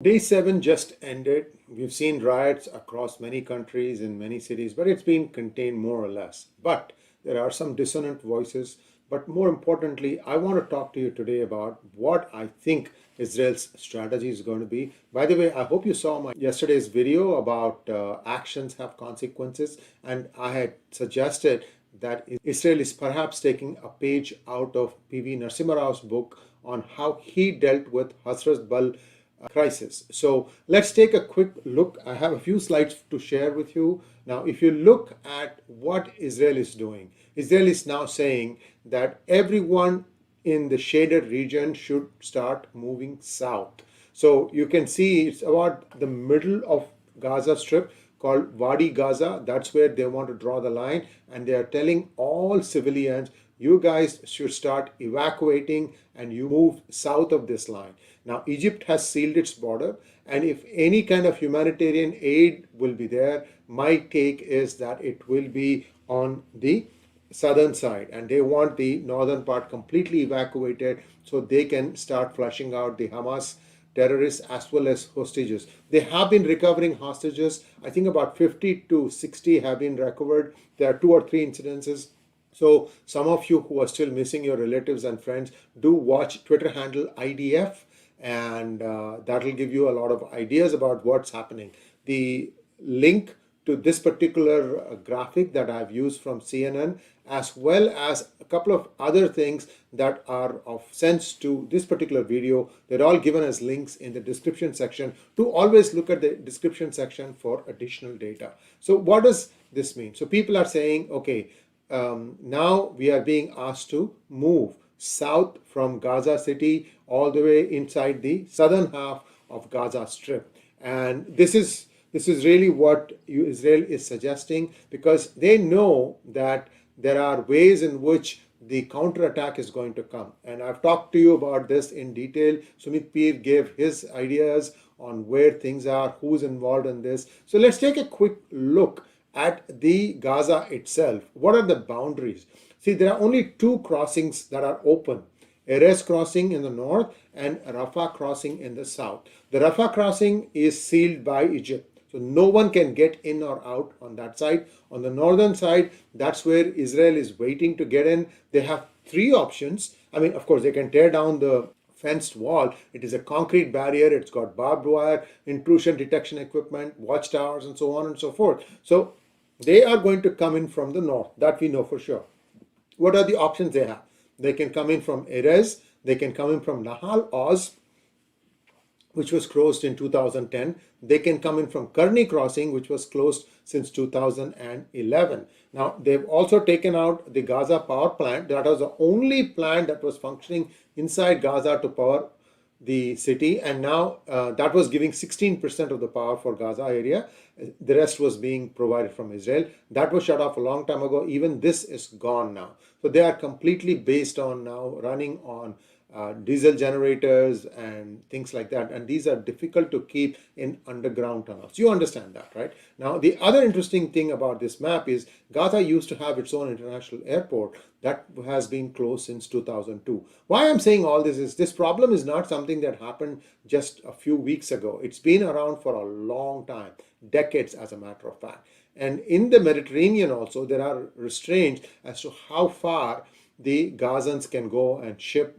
Day 7 just ended. We've seen riots across many countries in many cities, but it's been contained more or less. But there are some dissonant voices. But more importantly, I want to talk to you today about what I think Israel's strategy is going to be. By the way, I hope you saw my yesterday's video about actions have consequences, and I had suggested that Israel is perhaps taking a page out of P.V. Narasimha Rao's book on how he dealt with Hazratbal crisis. So let's take a quick look. I have a few slides to share with you. Now, if you look at what Israel is doing, Israel is now saying that everyone in the shaded region should start moving south. So you can see it's about the middle of Gaza Strip called Wadi Gaza. That's where they want to draw the line, and they are telling all civilians, you guys should start evacuating and you move south of this line. Now, Egypt has sealed its border, and if any kind of humanitarian aid will be there, my take is that it will be on the southern side, and they want the northern part completely evacuated so they can start flushing out the Hamas terrorists as well as hostages. They have been recovering hostages. I think about 50 to 60 have been recovered. There are 2 or 3 incidences. So some of you who are still missing your relatives and friends, do watch Twitter handle IDF, and that will give you a lot of ideas about what's happening. The link to this particular graphic that I've used from CNN, as well as a couple of other things that are of sense to this particular video, they're all given as links in the description section. To always look at the description section for additional data. So what does this mean? So people are saying, okay, now we are being asked to move south from Gaza City all the way inside the southern half of Gaza Strip. And this is really what Israel is suggesting, because they know that there are ways in which the counterattack is going to come. And I've talked to you about this in detail. Sumit Peer gave his ideas on where things are, who's involved in this. So let's take a quick look at the Gaza itself. What are the boundaries? See, there are only 2 crossings that are open. Erez crossing in the north and Rafah crossing in the south. The Rafah crossing is sealed by Egypt, so no one can get in or out on that side. On the northern side, that's where Israel is waiting to get in. They have 3 options. I mean, of course, they can tear down the fenced wall. It is a concrete barrier. It's got barbed wire, intrusion detection equipment, watchtowers, and so on and so forth. So they are going to come in from the north. That we know for sure. What are the options they have? They can come in from Erez. They can come in from Nahal Oz, which was closed in 2010. They can come in from Karni Crossing, which was closed since 2011. Now, they've also taken out the Gaza power plant. That was the only plant that was functioning inside Gaza to power the city, and now that was giving 16% of the power for Gaza area. The rest was being provided from Israel. That was shut off a long time ago. Even this is gone now. So they are completely based on now running on diesel generators and things like that, and these are difficult to keep in underground tunnels. You understand that, right? Now, the other interesting thing about this map is Gaza used to have its own international airport that has been closed since 2002. Why I'm saying all this is this problem is not something that happened just a few weeks ago. It's been around for a long time, decades as a matter of fact. And in the Mediterranean also, there are restraints as to how far the Gazans can go and ship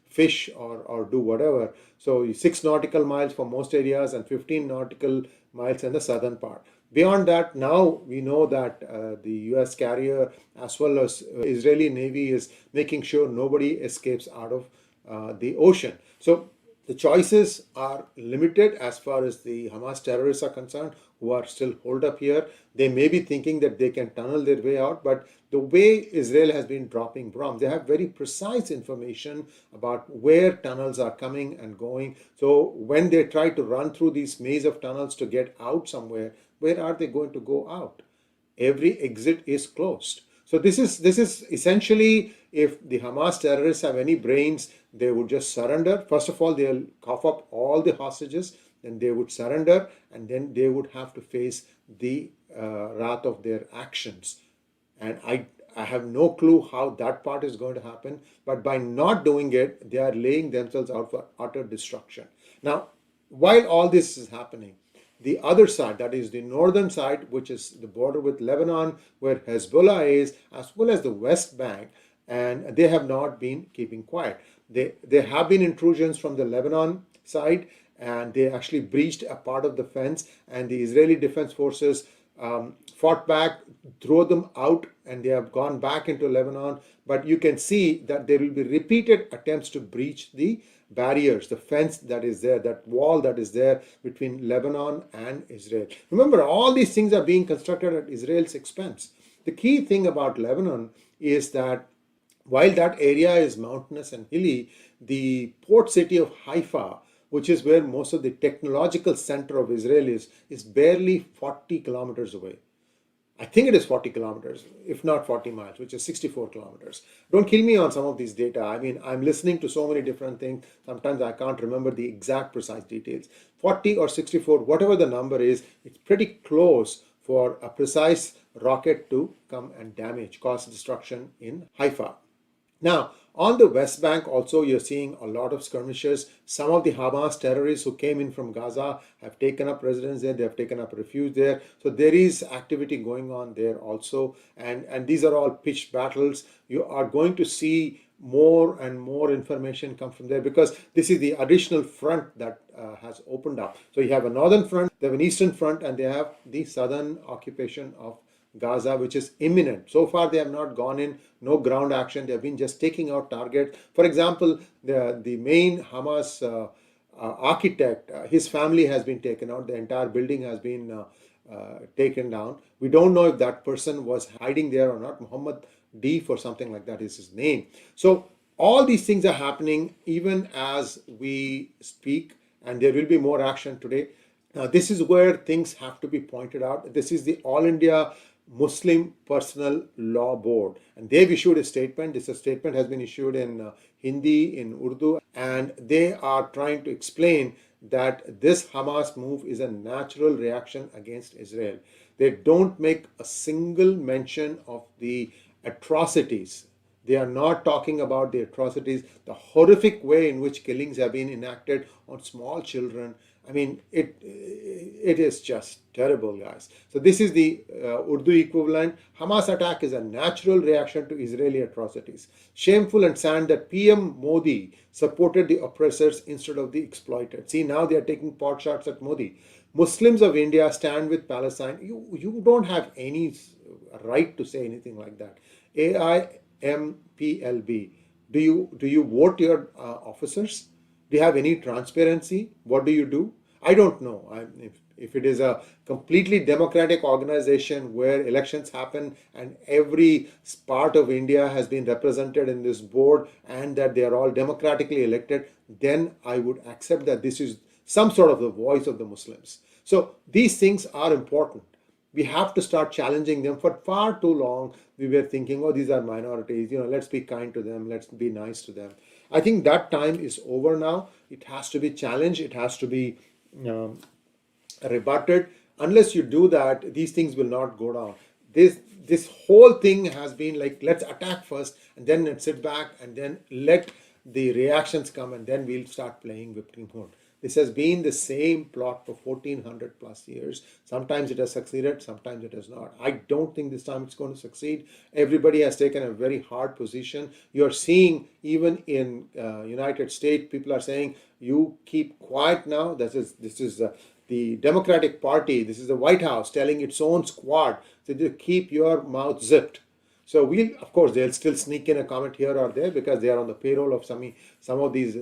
fish or do whatever. So 6 nautical miles for most areas and 15 nautical miles in the southern part. Beyond that, now we know that the US carrier as well as Israeli Navy is making sure nobody escapes out of the ocean. So the choices are limited as far as the Hamas terrorists are concerned, who are still holed up here. They may be thinking that they can tunnel their way out, but the way Israel has been dropping bombs, they have very precise information about where tunnels are coming and going. So when they try to run through these maze of tunnels to get out somewhere, where are they going to go out? Every exit is closed. So this is essentially, if the Hamas terrorists have any brains, they would just surrender. First of all, they'll cough up all the hostages, then they would surrender, and then they would have to face the wrath of their actions. And I have no clue how that part is going to happen, but by not doing it, they are laying themselves out for utter destruction. Now, while all this is happening, the other side, that is the northern side, which is the border with Lebanon, where Hezbollah is, as well as the West Bank, and they have not been keeping quiet. There have been intrusions from the Lebanon side, and they actually breached a part of the fence, and the Israeli Defense Forces fought back, threw them out, and they have gone back into Lebanon. But you can see that there will be repeated attempts to breach the barriers, the fence that is there, that wall that is there between Lebanon and Israel. Remember, all these things are being constructed at Israel's expense. The key thing about Lebanon is that while that area is mountainous and hilly, the port city of Haifa, which is where most of the technological center of Israel is barely 40 kilometers away. I think it is 40 kilometers, if not 40 miles, which is 64 kilometers. Don't kill me on some of these data. I mean, I'm listening to so many different things. Sometimes I can't remember the exact precise details. 40 or 64, whatever the number is, it's pretty close for a precise rocket to come and cause destruction in Haifa. Now, on the West Bank also, you're seeing a lot of skirmishes. Some of the Hamas terrorists who came in from Gaza have taken up residence there. They have taken up refuge there. So there is activity going on there also. And these are all pitched battles. You are going to see more and more information come from there, because this is the additional front that has opened up. So you have a northern front, they have an eastern front, and they have the southern occupation of Gaza, which is imminent. So far, they have not gone in, no ground action. They have been just taking out targets. For example, the main Hamas architect, his family has been taken out. The entire building has been taken down. We don't know if that person was hiding there or not. Muhammad 𝗣𝗽 or something like that is his name. So all these things are happening even as we speak, and there will be more action today. Now, this is where things have to be pointed out. This is the All India Muslim Personal Law Board, and they've issued a statement. This statement has been issued in Hindi, in Urdu, and they are trying to explain that this Hamas move is a natural reaction against Israel. They don't make a single mention of the atrocities. They are not talking about the atrocities, the horrific way in which killings have been enacted on small children. I mean, it is just terrible, guys. So this is the Urdu equivalent. Hamas attack is a natural reaction to Israeli atrocities. Shameful and sad that PM Modi supported the oppressors instead of the exploited. See, now they are taking pot shots at Modi. Muslims of India stand with Palestine. You don't have any right to say anything like that. AIMPLB. Do you vote your officers? Do you have any transparency? What do you do? I don't know. If it is a completely democratic organization where elections happen and every part of India has been represented in this board and that they are all democratically elected, then I would accept that this is some sort of the voice of the Muslims. So these things are important. We have to start challenging them. For far too long, we were thinking, oh, these are minorities, let's be kind to them, let's be nice to them. I think that time is over now. It has to be challenged. It has to be rebutted. Unless you do that, these things will not go down. This whole thing has been like, let's attack first and then let's sit back and then let the reactions come and then we'll start playing victim mode. This has been the same plot for 1400 plus years. Sometimes it has succeeded, sometimes it has not. I don't think this time it's going to succeed. Everybody has taken a very hard position. You're seeing even in United States, people are saying, you keep quiet now. This is the Democratic Party, this is the White House telling its own squad to keep your mouth zipped. So of course, they'll still sneak in a comment here or there because they are on the payroll of some of these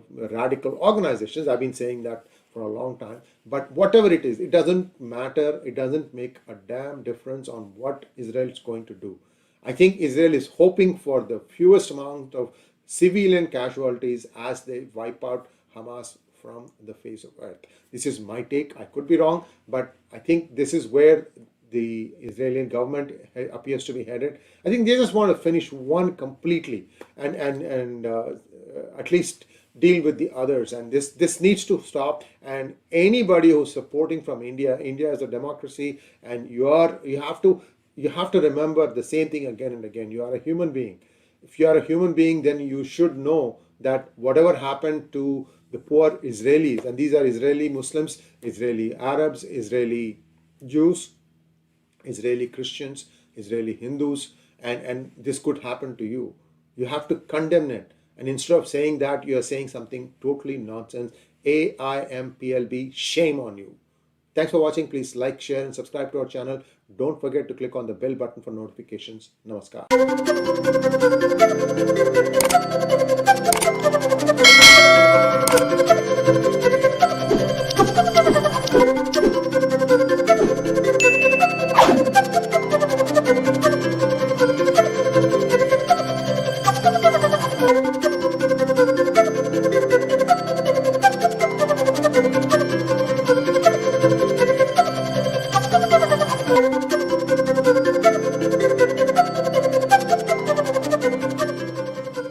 radical organizations. I've been saying that for a long time. But whatever it is, it doesn't matter. It doesn't make a damn difference on what Israel is going to do. I think Israel is hoping for the fewest amount of civilian casualties as they wipe out Hamas from the face of earth. This is my take. I could be wrong, but I think this is where the Israeli government appears to be headed. I think they just want to finish one completely and at least deal with the others. And this needs to stop. And anybody who's supporting from India is a democracy, and you have to remember the same thing again and again. You are a human being. If you are a human being, then you should know that whatever happened to the poor Israelis, and these are Israeli Muslims, Israeli Arabs, Israeli Jews, Israeli Christians, Israeli Hindus, and this could happen to you. You have to condemn it. And instead of saying that, you are saying something totally nonsense. AIMPLB, shame on you. Thanks for watching. Please like, share, and subscribe to our channel. Don't forget to click on the bell button for notifications. Namaskar.